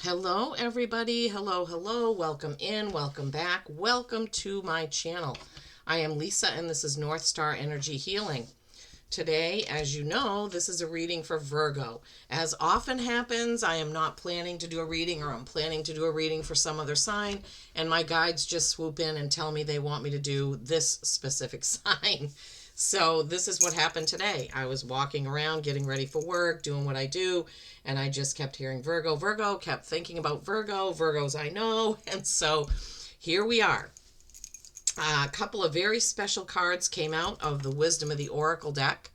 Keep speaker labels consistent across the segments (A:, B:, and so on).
A: Hello, everybody. Hello, hello. Welcome in, welcome back. Welcome to my channel. I am Lisa, and this is North Star Energy Healing. Today, as you know, this is a reading for Virgo. As often happens, I am not planning to do a reading, or I'm planning to do a reading for some other sign, and my guides just swoop in and tell me they want me to do this specific sign. So this is what happened today. I was walking around getting ready for work, doing what I do, and I just kept hearing Virgo, Virgo, kept thinking about Virgo, Virgos I know, and so here we are. A couple of very special cards came out of the Wisdom of the Oracle deck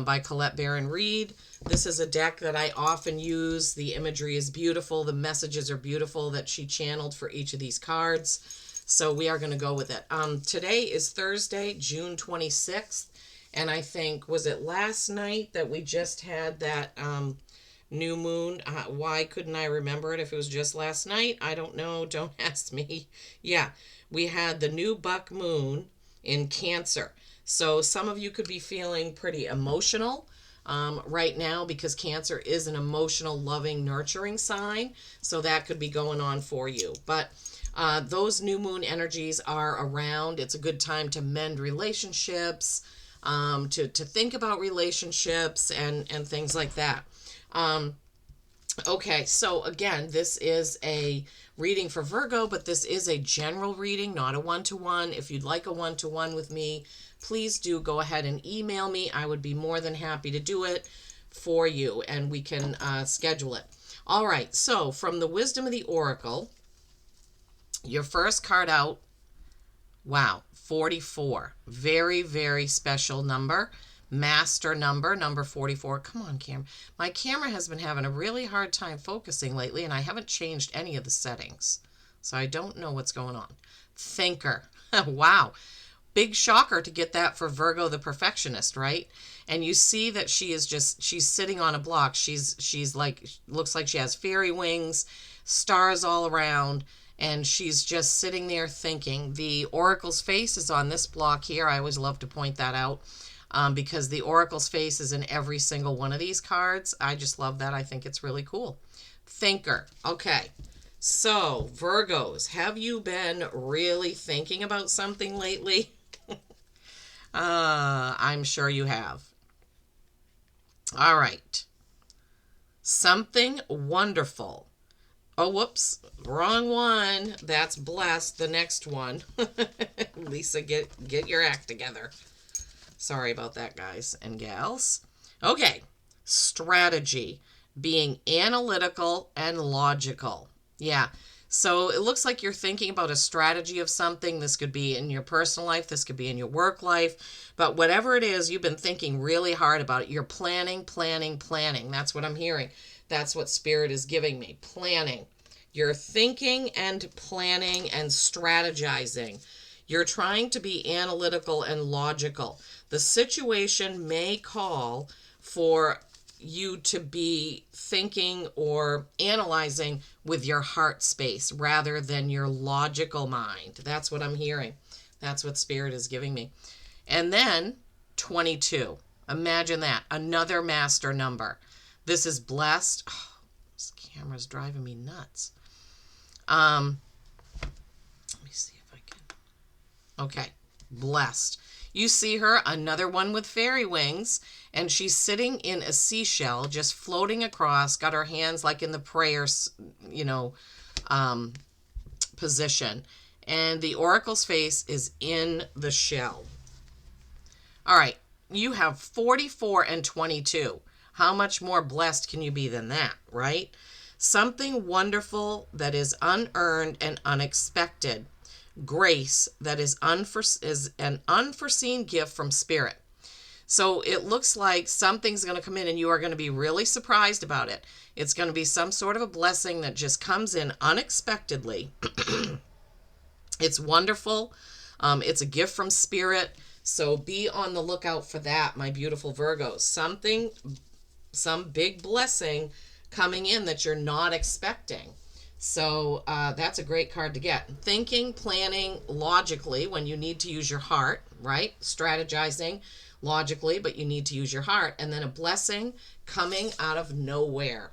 A: by Colette Baron Reed. This is a deck that I often use. The imagery is beautiful. The messages are beautiful that she channeled for each of these cards. So we are going to go with it. Today is Thursday, June 26th. And I think, was it last night that we just had that new moon? Why couldn't I remember it if it was just last night? I don't know. Don't ask me. Yeah, we had the new buck moon in Cancer. So some of you could be feeling pretty emotional right now because Cancer is an emotional, loving, nurturing sign. So that could be going on for you. But those new moon energies are around. It's a good time to mend relationships, to think about relationships and things like that. Okay, so again, this is a reading for Virgo, but this is a general reading, not a one-to-one. If you'd like a one-to-one with me, please do go ahead and email me. I would be more than happy to do it for you, and we can schedule it. All right, so from the Wisdom of the Oracle, your first card out, wow, 44. Very, very special number. Master number, number 44. Come on, camera. My camera has been having a really hard time focusing lately, and I haven't changed any of the settings. So I don't know what's going on. Thinker. Wow. Big shocker to get that for Virgo the perfectionist, right? And you see that she's sitting on a block. She's like, looks like she has fairy wings, stars all around, and she's just sitting there thinking. The Oracle's face is on this block here. I always love to point that out. Because the Oracle's face is in every single one of these cards. I just love that. I think it's really cool. Thinker. Okay. So, Virgos, have you been really thinking about something lately? I'm sure you have. All right. Something wonderful. Oh, whoops. Wrong one. That's blessed. The next one. Lisa, get your act together. Sorry about that, guys and gals. Okay, strategy, being analytical and logical. Yeah, so it looks like you're thinking about a strategy of something. This could be in your personal life. This could be in your work life. But whatever it is, you've been thinking really hard about it. You're planning, planning, planning. That's what I'm hearing. That's what Spirit is giving me, planning. You're thinking and planning and strategizing. You're trying to be analytical and logical. The situation may call for you to be thinking or analyzing with your heart space rather than your logical mind. That's what I'm hearing. That's what Spirit is giving me. And then 22. Imagine that. Another master number. This is blessed. Oh, this camera's driving me nuts. Let me see if I can. Okay. Blessed. You see her, another one with fairy wings, and she's sitting in a seashell, just floating across, got her hands like in the prayer, position. And the Oracle's face is in the shell. All right, you have 44 and 22. How much more blessed can you be than that, right? Something wonderful that is unearned and unexpected. Grace that is an unforeseen gift from Spirit. So it looks like something's going to come in and you are going to be really surprised about it. It's going to be some sort of a blessing that just comes in unexpectedly. It's wonderful. It's a gift from Spirit. So be on the lookout for that, my beautiful Virgos. Some big blessing coming in that you're not expecting. So that's a great card to get. Thinking, planning logically when you need to use your heart, right? Strategizing logically, but you need to use your heart. And then a blessing coming out of nowhere.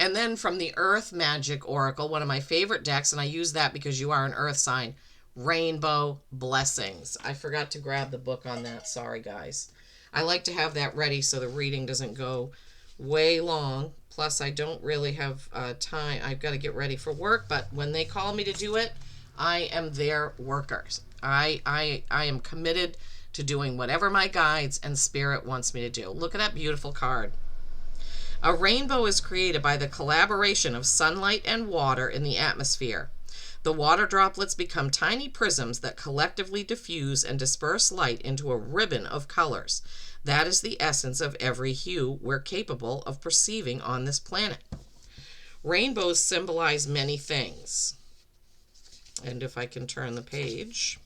A: And then from the Earth Magic Oracle, one of my favorite decks, and I use that because you are an Earth sign, Rainbow Blessings. I forgot to grab the book on that. Sorry, guys. I like to have that ready so the reading doesn't go way long. Plus, I don't really have time. I've got to get ready for work, but when they call me to do it, I am their workers. I am committed to doing whatever my guides and spirit wants me to do. Look at that beautiful card. A rainbow is created by the collaboration of sunlight and water in the atmosphere. The water droplets become tiny prisms that collectively diffuse and disperse light into a ribbon of colors. That is the essence of every hue we're capable of perceiving on this planet. Rainbows symbolize many things. And if I can turn the page,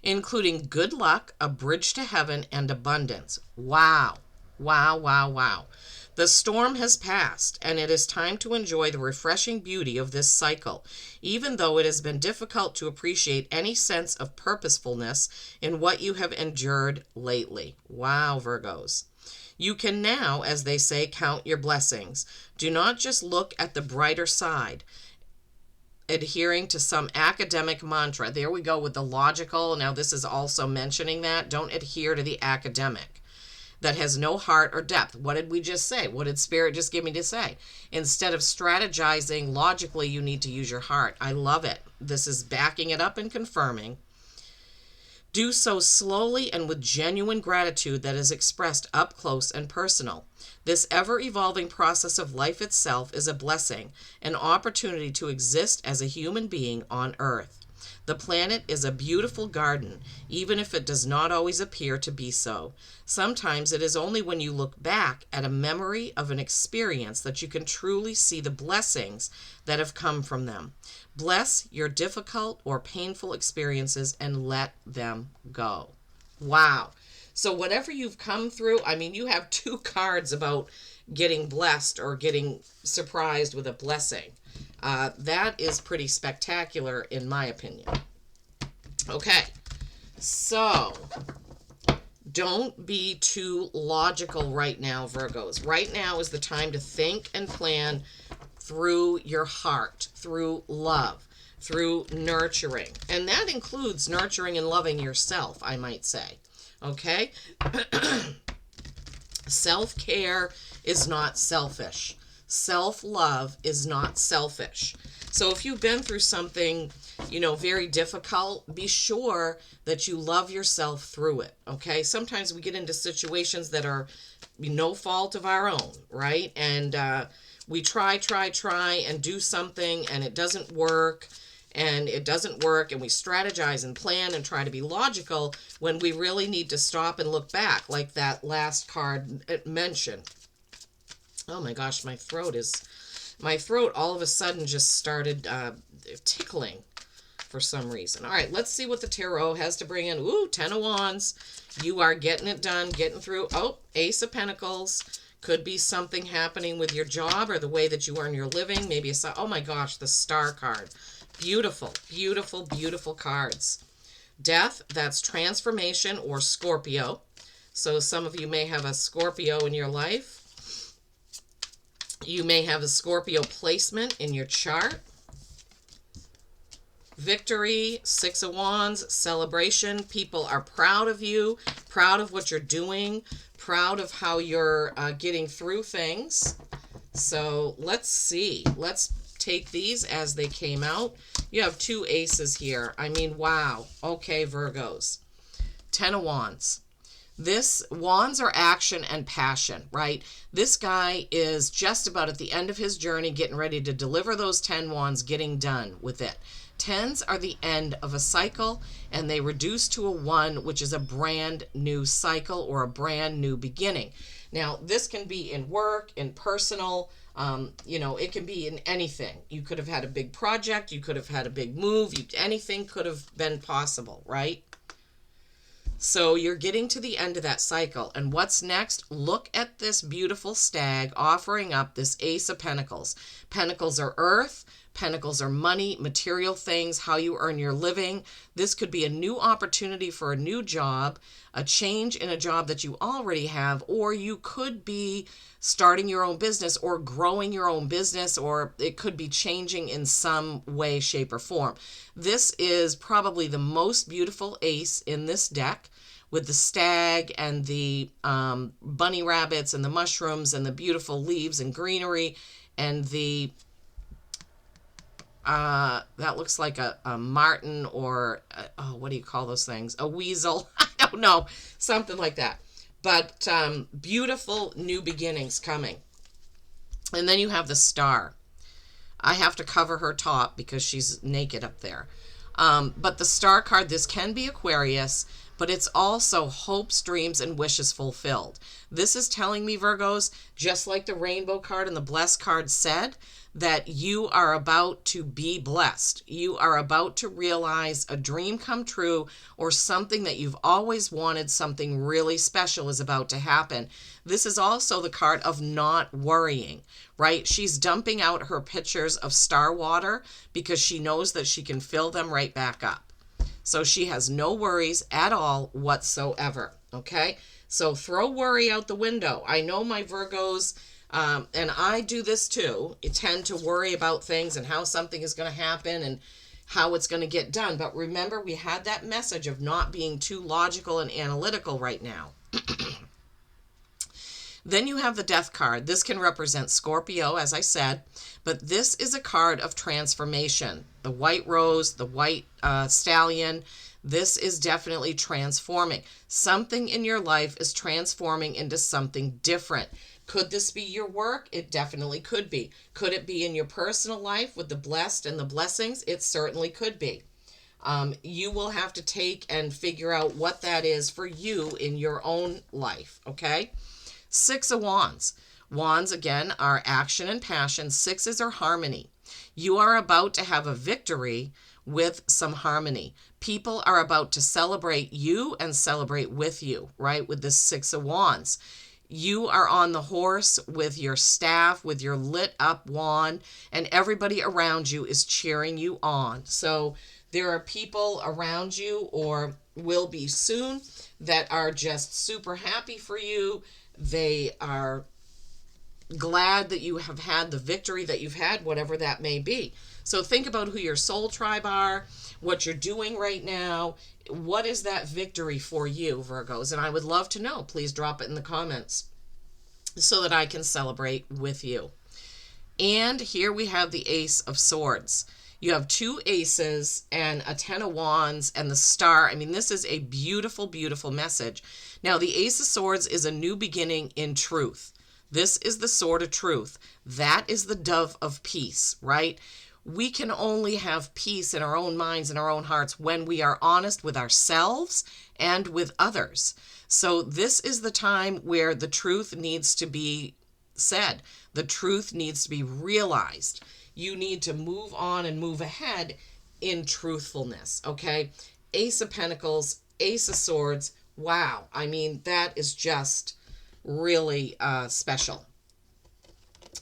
A: including good luck, a bridge to heaven, and abundance. Wow. Wow, wow, wow. The storm has passed, and it is time to enjoy the refreshing beauty of this cycle, even though it has been difficult to appreciate any sense of purposefulness in what you have endured lately. Wow, Virgos. You can now, as they say, count your blessings. Do not just look at the brighter side, adhering to some academic mantra. There we go with the logical. Now this is also mentioning that. Don't adhere to the academic that has no heart or depth. What did we just say? What did Spirit just give me to say? Instead of strategizing logically, you need to use your heart. I love it. This is backing it up and confirming. Do so slowly and with genuine gratitude that is expressed up close and personal. This ever-evolving process of life itself is a blessing, an opportunity to exist as a human being on Earth. The planet is a beautiful garden, even if it does not always appear to be so. Sometimes it is only when you look back at a memory of an experience that you can truly see the blessings that have come from them. Bless your difficult or painful experiences and let them go. Wow. So whatever you've come through, I mean, you have 2 cards about getting blessed or getting surprised with a blessing. That is pretty spectacular in my opinion. Okay, so don't be too logical right now, Virgos. Right now is the time to think and plan through your heart, through love, through nurturing. And that includes nurturing and loving yourself, I might say. Okay? Self-care is not selfish. Self-love is not selfish. So if you've been through something, very difficult, be sure that you love yourself through it, okay? Sometimes we get into situations that are no fault of our own, right? And we try and do something and it doesn't work, and we strategize and plan and try to be logical when we really need to stop and look back, like that last card it mentioned. Oh my gosh, my throat all of a sudden just started tickling for some reason. All right, let's see what the tarot has to bring in. Ooh, 10 of Wands. You are getting it done, getting through. Oh, Ace of Pentacles. Could be something happening with your job or the way that you earn your living. Maybe oh my gosh, the Star card. Beautiful, beautiful, beautiful cards. Death, that's transformation or Scorpio. So some of you may have a Scorpio in your life. You may have a Scorpio placement in your chart. Victory, 6 of Wands, celebration. People are proud of you, proud of what you're doing, proud of how you're getting through things. So let's see. Let's take these as they came out. You have 2 aces here. I mean, wow. Okay, Virgos. 10 of Wands. Wands are action and passion, right? This guy is just about at the end of his journey, getting ready to deliver those 10 wands, getting done with it. 10s are the end of a cycle, and they reduce to a 1, which is a brand new cycle or a brand new beginning. Now, this can be in work, in personal, it can be in anything. You could have had a big project, you could have had a big move, anything could have been possible, right? So you're getting to the end of that cycle. And what's next? Look at this beautiful stag offering up this Ace of Pentacles. Pentacles are earth. Pentacles are money, material things, how you earn your living. This could be a new opportunity for a new job, a change in a job that you already have, or you could be starting your own business or growing your own business, or it could be changing in some way, shape, or form. This is probably the most beautiful ace in this deck, with the stag and the bunny rabbits and the mushrooms and the beautiful leaves and greenery and the that looks like a martin or oh, what do you call those things? A weasel? I don't know. Something like that. But beautiful new beginnings coming. And then you have the star. I have to cover her top because she's naked up there. But the star card, this can be Aquarius, but it's also hopes, dreams, and wishes fulfilled. This is telling me, Virgos, just like the rainbow card and the blessed card said, that you are about to be blessed. You are about to realize a dream come true, or something that you've always wanted, something really special is about to happen. This is also the card of not worrying, right? She's dumping out her pitchers of star water because she knows that she can fill them right back up. So she has no worries at all whatsoever, okay? So throw worry out the window. I know my Virgos, and I do this too, I tend to worry about things and how something is going to happen and how it's going to get done. But remember, we had that message of not being too logical and analytical right now. Then you have the Death card. This can represent Scorpio, as I said, but this is a card of transformation. The white rose, the white stallion, this is definitely transforming. Something in your life is transforming into something different. Could this be your work? It definitely could be. Could it be in your personal life with the blessed and the blessings? It certainly could be. You will have to take and figure out what that is for you in your own life, okay? Six of Wands. Wands, again, are action and passion. Sixes are harmony. You are about to have a victory with some harmony. People are about to celebrate you and celebrate with you, right? With this Six of Wands. You are on the horse with your staff, with your lit up wand, and everybody around you is cheering you on. So there are people around you, or will be soon, that are just super happy for you. They are glad that you have had the victory that you've had, whatever that may be. So think about who your soul tribe are, what you're doing right now. What is that victory for you, Virgos? And I would love to know. Please drop it in the comments so that I can celebrate with you. And here we have the Ace of Swords. You have two aces and a 10 of wands and the star. I mean, this is a beautiful, beautiful message. Now, the Ace of Swords is a new beginning in truth. This is the sword of truth. That is the dove of peace, right? We can only have peace in our own minds and our own hearts when we are honest with ourselves and with others. So this is the time where the truth needs to be said. The truth needs to be realized. You need to move on and move ahead in truthfulness, okay? Ace of Pentacles, Ace of Swords. Wow. I mean, that is just really special.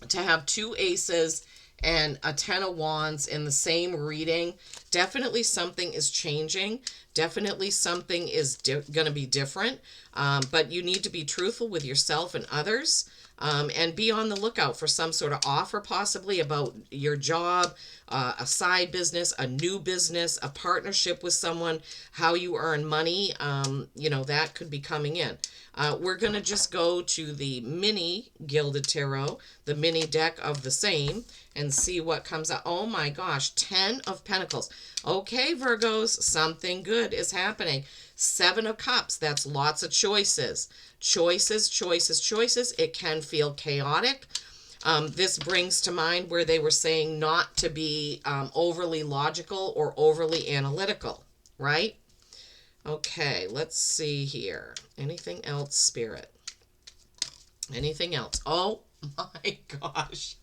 A: To have two aces and a 10 of wands in the same reading, definitely something is changing. Definitely something is going to be different. But you need to be truthful with yourself and others. And be on the lookout for some sort of offer, possibly about your job, a side business, a new business, a partnership with someone, how you earn money. You know, that could be coming in. We're going to just go to the mini Gilded Tarot, the mini deck of the same, and see what comes out. Oh my gosh, 10 of Pentacles. Okay, Virgos, something good is happening. 7 of Cups, that's lots of choices. Choices, choices, choices. It can feel chaotic. This brings to mind where they were saying not to be overly logical or overly analytical, right? Okay, let's see here. Anything else, Spirit? Anything else? Oh my gosh.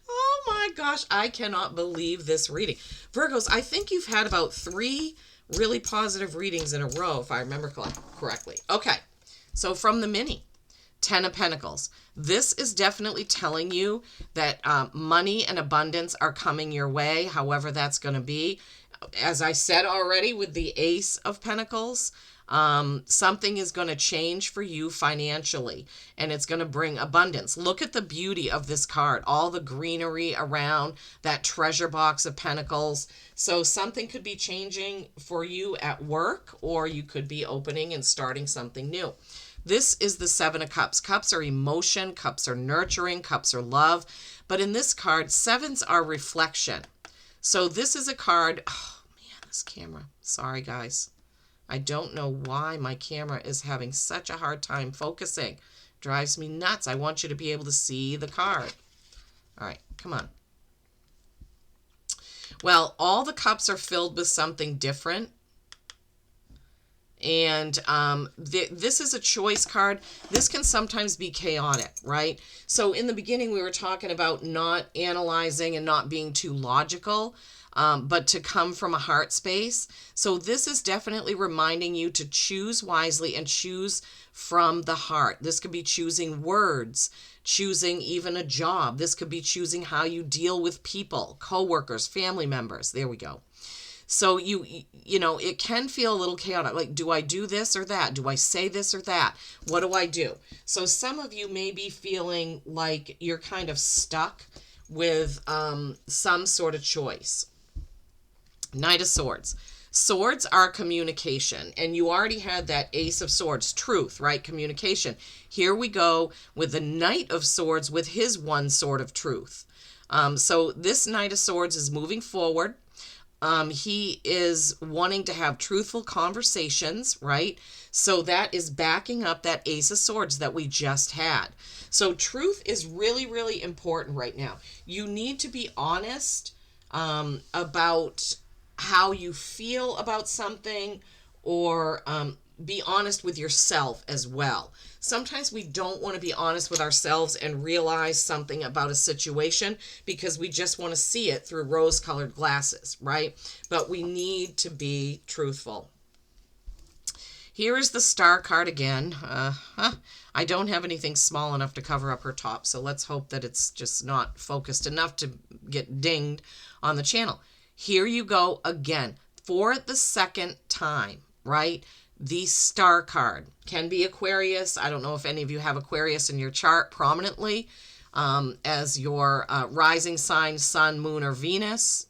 A: Oh my gosh. I cannot believe this reading. Virgos, I think you've had about 3 really positive readings in a row, if I remember correctly. Okay, so from the mini, Ten of Pentacles. This is definitely telling you that money and abundance are coming your way, however that's going to be. As I said already with the Ace of Pentacles, something is going to change for you financially, and it's going to bring abundance. Look at the beauty of this card, all the greenery around that treasure box of Pentacles. So something could be changing for you at work, or you could be opening and starting something new. This is the Seven of Cups. Cups are emotion, cups are nurturing, cups are love. But in this card, sevens are reflection. So this is a card, oh man, this camera, sorry guys. I don't know why my camera is having such a hard time focusing. Drives me nuts. I want you to be able to see the card. All right, come on. Well, all the cups are filled with something different. And this is a choice card. This can sometimes be chaotic, right? So in the beginning, we were talking about not analyzing and not being too logical, but to come from a heart space. So this is definitely reminding you to choose wisely and choose from the heart. This could be choosing words, choosing even a job. This could be choosing how you deal with people, coworkers, family members. There we go. So you know, it can feel a little chaotic. Like, do I do this or that? Do I say this or that? What do I do? So some of you may be feeling like you're kind of stuck with some sort of choice. Knight of Swords. Swords are communication, and you already had that Ace of Swords, truth, right? Communication. Here we go with the Knight of Swords with his one sword of truth. So this Knight of Swords is moving forward. He is wanting to have truthful conversations, right? So that is backing up that Ace of Swords that we just had. So truth is really, really important right now. You need to be honest about how you feel about something, or be honest with yourself as well. Sometimes we don't want to be honest with ourselves and realize something about a situation because we just want to see it through rose-colored glasses, right? But we need to be truthful. Here is the Star card again. I don't have anything small enough to cover up her top, so let's hope that it's just not focused enough to get dinged on the channel. Here you go again for the second time, right? The Star card can be Aquarius. I don't know if any of you have Aquarius in your chart prominently as your rising sign, sun, moon, or Venus.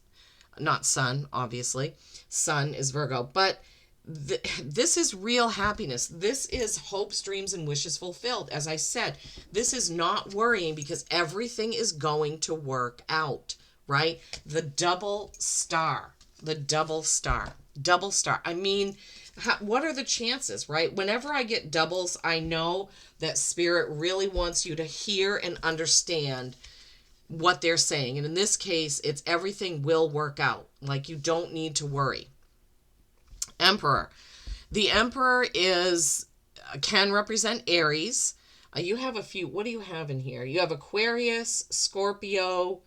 A: Not sun, obviously. Sun is Virgo. But this is real happiness. This is hopes, dreams, and wishes fulfilled. As I said, this is not worrying because everything is going to work out, right? The double star. The double star. Double star. I mean, what are the chances, right? Whenever I get doubles, I know that Spirit really wants you to hear and understand what they're saying. And in this case, it's everything will work out. Like, you don't need to worry. Emperor. The Emperor can represent Aries. You have a few. What do you have in here? You have Aquarius, Scorpio,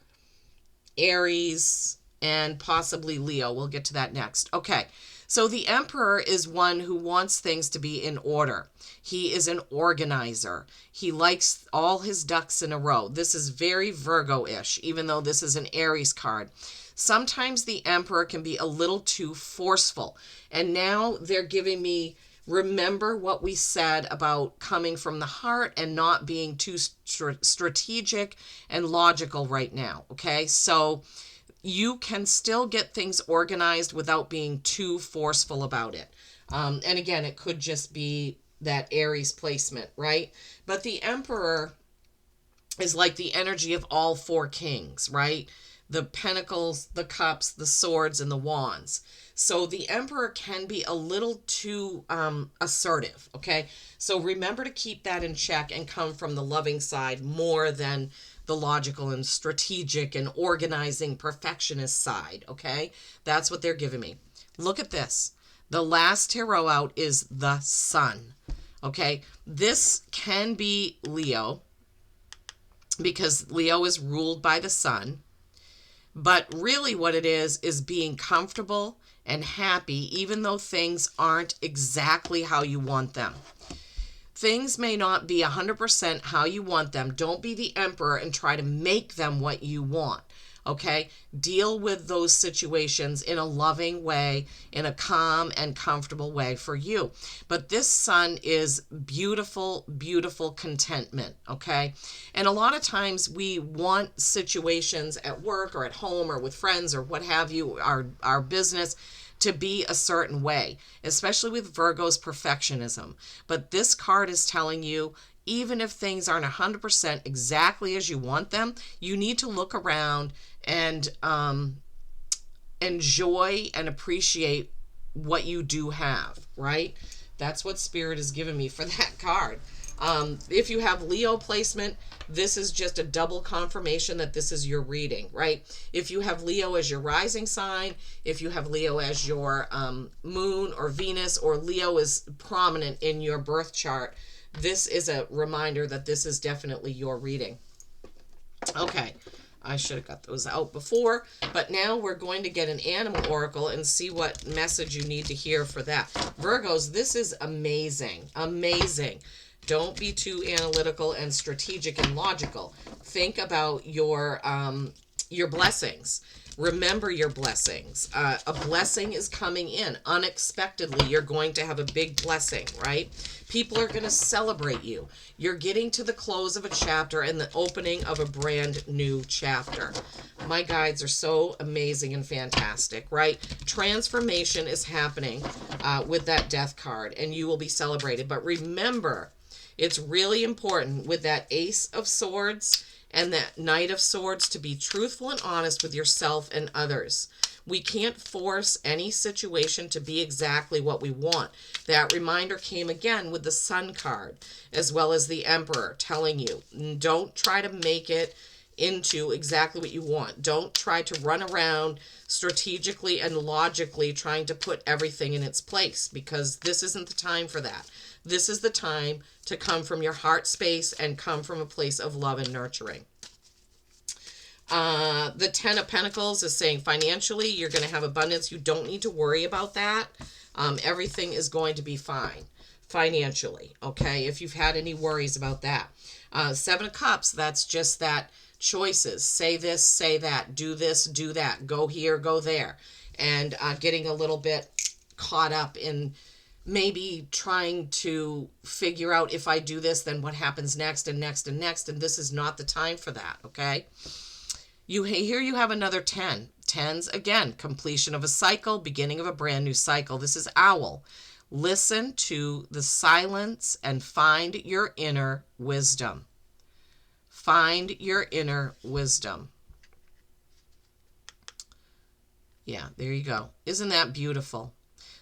A: Aries, and possibly Leo. We'll get to that next. Okay. So the Emperor is one who wants things to be in order. He is an organizer. He likes all his ducks in a row. This is very Virgo-ish, even though this is an Aries card. Sometimes the Emperor can be a little too forceful. And now they're giving me, remember what we said about coming from the heart and not being too strategic and logical right now, okay? So you can still get things organized without being too forceful about it. And again, it could just be that Aries placement, right? But the Emperor is like the energy of all four kings, right? The Pentacles, the Cups, the Swords, and the Wands. So the Emperor can be a little too assertive, okay? So remember to keep that in check and come from the loving side more than the logical and strategic and organizing perfectionist side, okay? That's what they're giving me. Look at this. The last tarot out is the Sun, okay? This can be Leo because Leo is ruled by the Sun. But really what it is being comfortable and happy even though things aren't exactly how you want them. Things may not be 100% how you want them. Don't be the emperor and try to make them what you want. Okay? Deal with those situations in a loving way, in a calm and comfortable way for you. But this sun is beautiful, beautiful contentment. Okay? And a lot of times we want situations at work or at home or with friends or what have you, our business, to be a certain way, especially with Virgo's perfectionism. But this card is telling you, even if things aren't 100% exactly as you want them, you need to look around and enjoy and appreciate what you do have, right? That's what Spirit has given me for that card. If you have Leo placement, this is just a double confirmation that this is your reading, right? If you have Leo as your rising sign, if you have Leo as your moon or Venus, or Leo is prominent in your birth chart, this is a reminder that this is definitely your reading. Okay, I should have got those out before, but now we're going to get an animal oracle and see what message you need to hear for that. Virgos, this is amazing, amazing. Don't be too analytical and strategic and logical. Think about your blessings. Remember your blessings. A blessing is coming in unexpectedly. You're going to have a big blessing, right? People are going to celebrate you. You're getting to the close of a chapter and the opening of a brand new chapter. My guides are so amazing and fantastic, right? Transformation is happening with that death card, and you will be celebrated. But remember, it's really important with that Ace of Swords and that Knight of Swords to be truthful and honest with yourself and others. We can't force any situation to be exactly what we want. That reminder came again with the Sun card, as well as the Emperor, telling you, don't try to make it into exactly what you want. Don't try to run around strategically and logically trying to put everything in its place, because this isn't the time for that. This is the time to come from your heart space and come from a place of love and nurturing. The Ten of Pentacles is saying financially, you're going to have abundance. You don't need to worry about that. Everything is going to be fine financially, okay, if you've had any worries about that. Seven of Cups, that's just that choices. Say this, say that. Do this, do that. Go here, go there. And getting a little bit caught up in maybe trying to figure out, if I do this, then what happens next and next and next. And this is not the time for that, okay? Here you have another 10. Tens, again, completion of a cycle, beginning of a brand new cycle. This is Owl. Listen to the silence and find your inner wisdom. Find your inner wisdom. Yeah, there you go. Isn't that beautiful?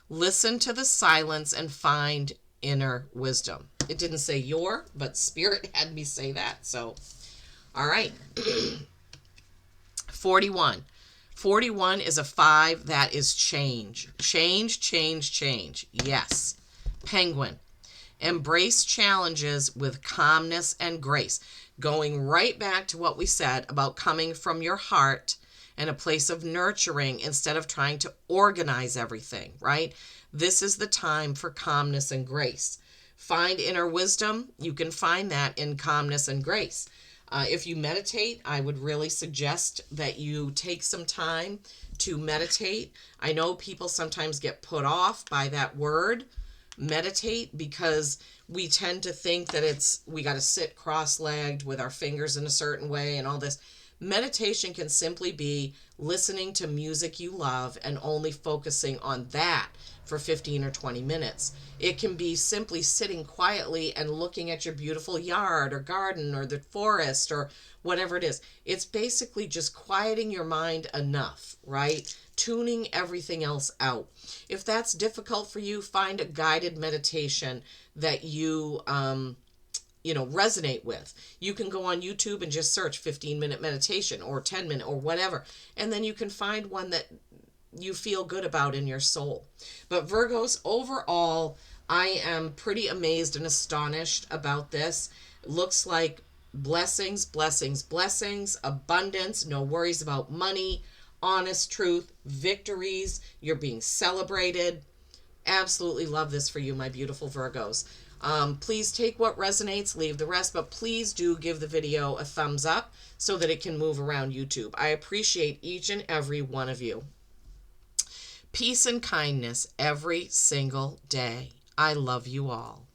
A: Listen to the silence and find inner wisdom. It didn't say your, but Spirit had me say that. So, all right. 41. 41 is a 5. That is change. Change, change, change. Yes. Penguin. Embrace challenges with calmness and grace. Going right back to what we said about coming from your heart and a place of nurturing instead of trying to organize everything, right? This is the time for calmness and grace. Find inner wisdom. You can find that in calmness and grace. If you meditate, I would really suggest that you take some time to meditate. I know people sometimes get put off by that word, meditate, because we tend to think that we got to sit cross-legged with our fingers in a certain way and all this. Meditation can simply be listening to music you love and only focusing on that for 15 or 20 minutes. It can be simply sitting quietly and looking at your beautiful yard or garden or the forest or whatever it is. It's basically just quieting your mind enough, right? Tuning everything else out. If that's difficult for you, find a guided meditation that you resonate with. You can go on YouTube and just search 15-minute meditation or 10-minute or whatever. And then you can find one that you feel good about in your soul. But Virgos, overall, I am pretty amazed and astonished about this. It looks like blessings, blessings, blessings, abundance, no worries about money, honest truth, victories. You're being celebrated. Absolutely love this for you, my beautiful Virgos. Please take what resonates, leave the rest, but please do give the video a thumbs up so that it can move around YouTube. I appreciate each and every one of you. Peace and kindness every single day. I love you all.